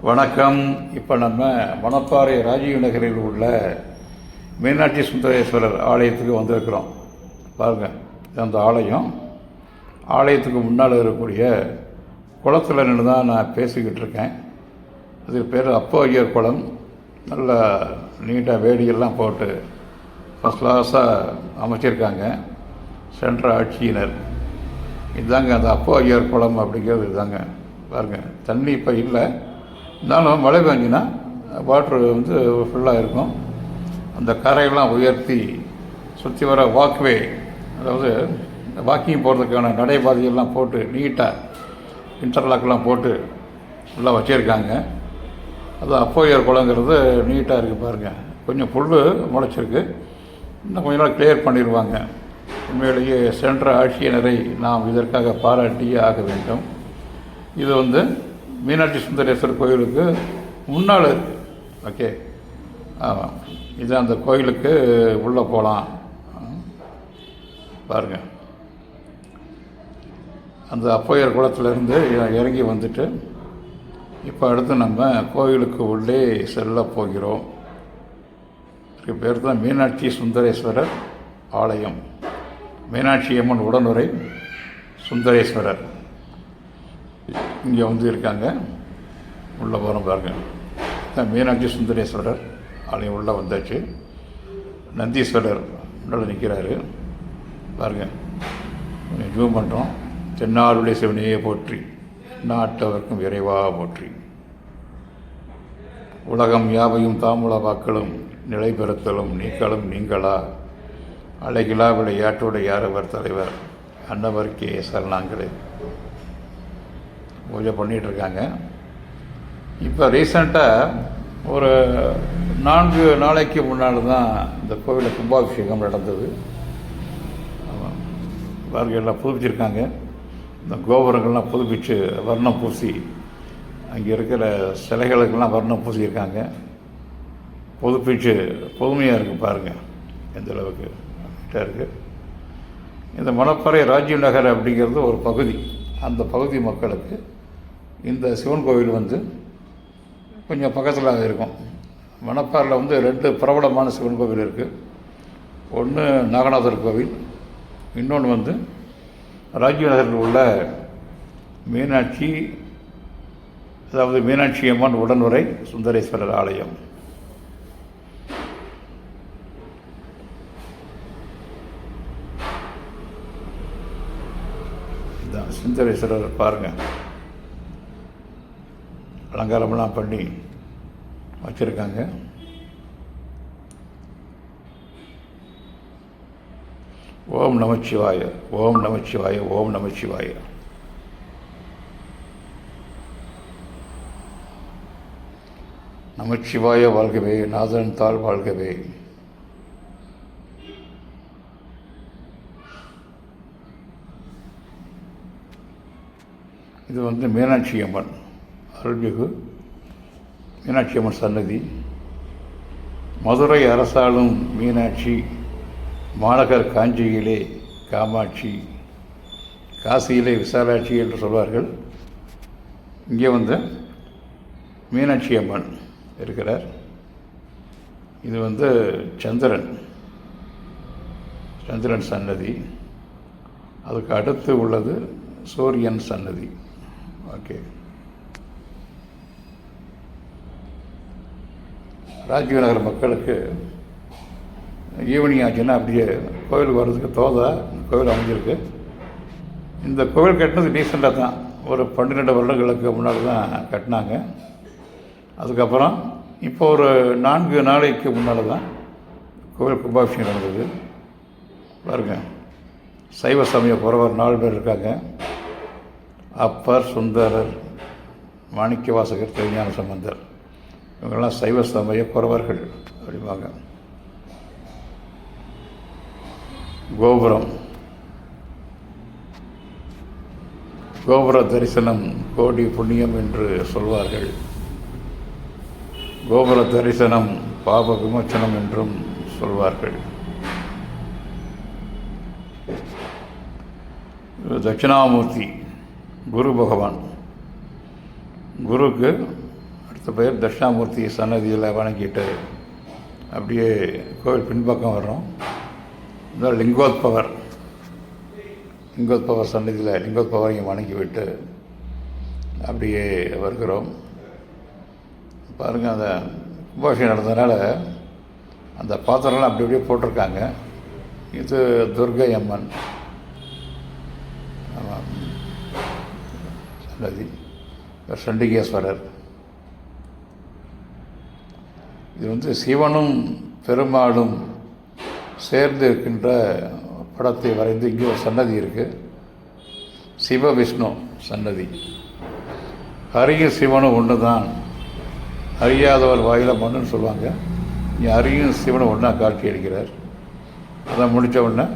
வணக்கம். இப்போ நம்ம மணப்பாறை ராஜீவ் நகரில் உள்ள மீனாட்சி சுந்தரேஸ்வரர் ஆலயத்துக்கு வந்திருக்கிறோம். பாருங்கள், அந்த ஆலயத்துக்கு முன்னால் இருக்கக்கூடிய குளத்தில் நின்று தான் நான் பேசிக்கிட்டு இருக்கேன். அதுக்கு பேர் அப்போ ஐயர் குளம். நல்ல நீட்டாக வேடியெல்லாம் போட்டு ஃபஸ்ட் கிளாஸாக அமைச்சிருக்காங்க சென்ற ஆட்சியினர். இதுதாங்க அந்த அப்போ ஐயர் குளம் அப்படிங்கிறது. இதுதாங்க பாருங்கள். தண்ணி இப்போ இல்லை, இருந்தாலும் மழை பெஞ்சினா வாட்ரு ஃபுல்லாக இருக்கும். அந்த கரையெல்லாம் உயர்த்தி சுற்றி வர வாக்வே, அதாவது வாக்கிங் போகிறதுக்கான நடைபாதையெல்லாம் போட்டு நீட்டாக இன்டர்லாக்கெலாம் போட்டு நல்லா வச்சுருக்காங்க. அது அப்போயர் குளங்கிறது நீட்டாக இருக்குது பாருங்கள். கொஞ்சம் புல் முளைச்சிருக்கு, இன்னும் கொஞ்ச நாள் கிளியர் பண்ணிடுவாங்க. உண்மையிலேயே சென்ற ஆட்சியினரை நாம் இதற்காக பாராட்டியே ஆக வேண்டும். இது மீனாட்சி சுந்தரேஸ்வரர் கோயிலுக்கு முன்னால் இருக்குது. ஓகே, ஆமாம், இது அந்த கோயிலுக்கு உள்ளே போகலாம் பாருங்கள். அந்த அப்போயர் குளத்துலேருந்து இறங்கி வந்துட்டு இப்போ அடுத்து நம்ம கோயிலுக்கு உள்ளே செல்ல போகிறோம். இதுக்கு பேர் தான் மீனாட்சி சுந்தரேஸ்வரர் ஆலயம். மீனாட்சி அம்மன் உடனுரை சுந்தரேஸ்வரர் இங்கே இருக்காங்க. உள்ளே போகிறோம் பாருங்கள். மீனாட்சி சுந்தரேஸ்வரர் ஆலயம் உள்ளே வந்தாச்சு. நந்தீஸ்வரர் முன்னால் நிற்கிறாரு பாருங்கள். கொஞ்சம் ஜூம் பண்ணுறோம். தென்னாருடைய சிவனையே போற்றி, நாட்டவர்க்கும் இறைவா போற்றி, உலகம் யாவையும் தாமுல வாக்களும் நிலை பெறுத்தலும் நீக்களும் நீங்களா, அழகிலா விளையாட்டோட யாரவர் தலைவர் அன்னவர்க்கே சரணாங்களே பூஜை பண்ணிகிட்ருக்காங்க. இப்போ ரீசண்டாக ஒரு 4 நாளைக்கு முன்னால் தான் இந்த கோவிலில் கும்பாபிஷேகம் நடந்தது. பாருங்கள், எல்லாம் புதுப்பிச்சிருக்காங்க. இந்த கோபுரங்கள்லாம் புதுப்பிச்சு வர்ணம் பூசி, அங்கே இருக்கிற சிலைகளுக்கெல்லாம் வர்ணம் பூசியிருக்காங்க. புதுப்பிச்சு புதுமையாக இருக்குது பாருங்கள் எந்த அளவுக்கு நீட்டாக இருக்குது. இந்த மணப்பாறை ராஜீவ் நகர் அப்படிங்கிறது ஒரு பகுதி. அந்த பகுதி மக்களுக்கு இந்த சிவன் கோவில் கொஞ்சம் பக்கத்தில் இருக்கும். மணப்பாறையில் 2 பிரபலமான சிவன் கோவில் இருக்குது. ஒன்று நாகநாதர் கோவில், இன்னொன்று ராஜீவ் நகரில் உள்ள மீனாட்சி, அதாவது மீனாட்சி அம்மன் உடனுரை சுந்தரேஸ்வரர் ஆலயம். இதுதான் சுந்தரேஸ்வரர் பாருங்கள். அலங்காரமெல்லாம் பண்ணி வச்சுருக்காங்க. ஓம் நமச்சிவாய, ஓம் நமச்சிவாய, ஓம் நமச்சிவாய. நமச்சிவாய வாழ்கவே, நாதன் தாள் வாழ்கவே. இது மீனாட்சி அம்மன், அருள்மிகு மீனாட்சி அம்மன் சன்னதி. மதுரை அரசாளும் மீனாட்சி, மாநகர் காஞ்சியிலே காமாட்சி, காசியிலே விசாலாட்சி என்று சொல்வார்கள். இங்கே மீனாட்சி அம்மன் இருக்கிறார். இது சந்திரன் சன்னதி. அதுக்கு அடுத்து உள்ளது சூரியன் சன்னதி. ஓகே, ராஜீவ் நகர் மக்களுக்கு ஈவினிங் ஆச்சுன்னா அப்படியே கோவிலுக்கு வர்றதுக்கு கோவில் அமைஞ்சிருக்கு. இந்த கோவில் கட்டினது ரீசெண்டாக தான், ஒரு 12 வருடங்களுக்கு முன்னாடி தான் கட்டினாங்க. அதுக்கப்புறம் இப்போ ஒரு 4 நாளைக்கு முன்னால் தான் கோவில் கும்பாபிஷேகம் நடந்தது. பாருங்கள், சைவ சமய குறவர் 4 பேர் இருக்காங்க. அப்பர், சுந்தரர், மாணிக்க வாசகர், திருஞான சம்பந்தர். இவங்கெல்லாம் சைவ சமய குறவர்கள் அப்படிம்பாங்க. கோபுர தரிசனம் கோடி புண்ணியம் என்று சொல்வார்கள். கோபுர தரிசனம் பாப விமோச்சனம் என்றும் சொல்வார்கள். தட்சிணாமூர்த்தி குரு பகவான். குருக்கு அடுத்த பேர் தட்சிணாமூர்த்தி சன்னதியில் வணங்கிட்டு அப்படியே கோவில் பின்பக்கம் வர்றோம். இந்த லிங்கோத்பவர் சன்னதியில் லிங்கோத்பவரையும் வணங்கி விட்டு அப்படியே வருகிறோம். பாருங்கள், அந்த கும்பாபிஷேகம் நடந்ததுனால அந்த பாத்திரம்லாம் அப்படி அப்படியே போட்டிருக்காங்க. இது துர்கை அம்மன் சன்னதி, சண்டிகேஸ்வரர். இது சிவனும் பெருமாளும் சேர்ந்து இருக்கின்ற படத்தை வரைந்து இங்கே ஒரு சன்னதி இருக்குது. சிவ விஷ்ணு சன்னதி. ஹரியும் சிவனும் ஒன்று தான், அறியாதவர் வாயில மண்ணுன்னு சொல்லுவாங்க. இங்கே ஹரியும் சிவனும் ஒன்றா காட்சி அளிக்கிறார். அதை முடித்த உடனே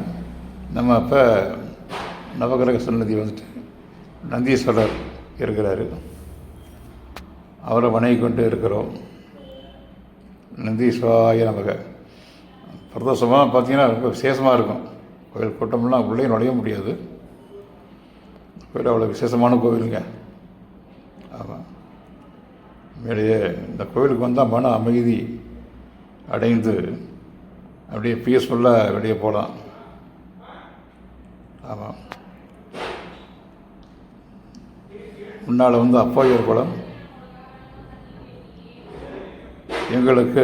நம்ம இப்போ நவகிரக சன்னதி நந்தீஸ்வரர் இருக்கிறார். அவரை வணங்கி கொண்டு இருக்கிறோம். நந்தீஸ்வராய நமக. பிரதோஷமாக பார்த்திங்கன்னா ரொம்ப விசேஷமாக இருக்கும். கோயில் கூட்டம்லாம் உள்ளே நுழைய முடியாது. கோயில் அவ்வளோ விசேஷமான கோவிலுங்க. ஆமாம், மேலேயே இந்த கோவிலுக்கு வந்தால் மன அமைதி அடைந்து அப்படியே பீஸ்ஃபுல்லாக வெளியே போகலாம். ஆமாம், முன்னால் அப்போயர் குளம். எங்களுக்கு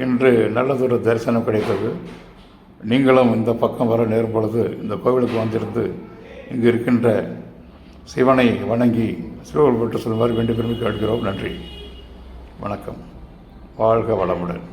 இன்று நல்லதொரு தரிசனம் கிடைத்தது. நீங்களும் இந்த பக்கம் வர நேரும் பொழுது இந்த கோவிலுக்கு வந்திருந்து இங்கு இருக்கின்ற சிவனை வணங்கி சிவகோல் பெற்று சொல்லுமாறு வேண்டி விரும்பி கேட்கிறோம். நன்றி, வணக்கம், வாழ்க வளமுடன்.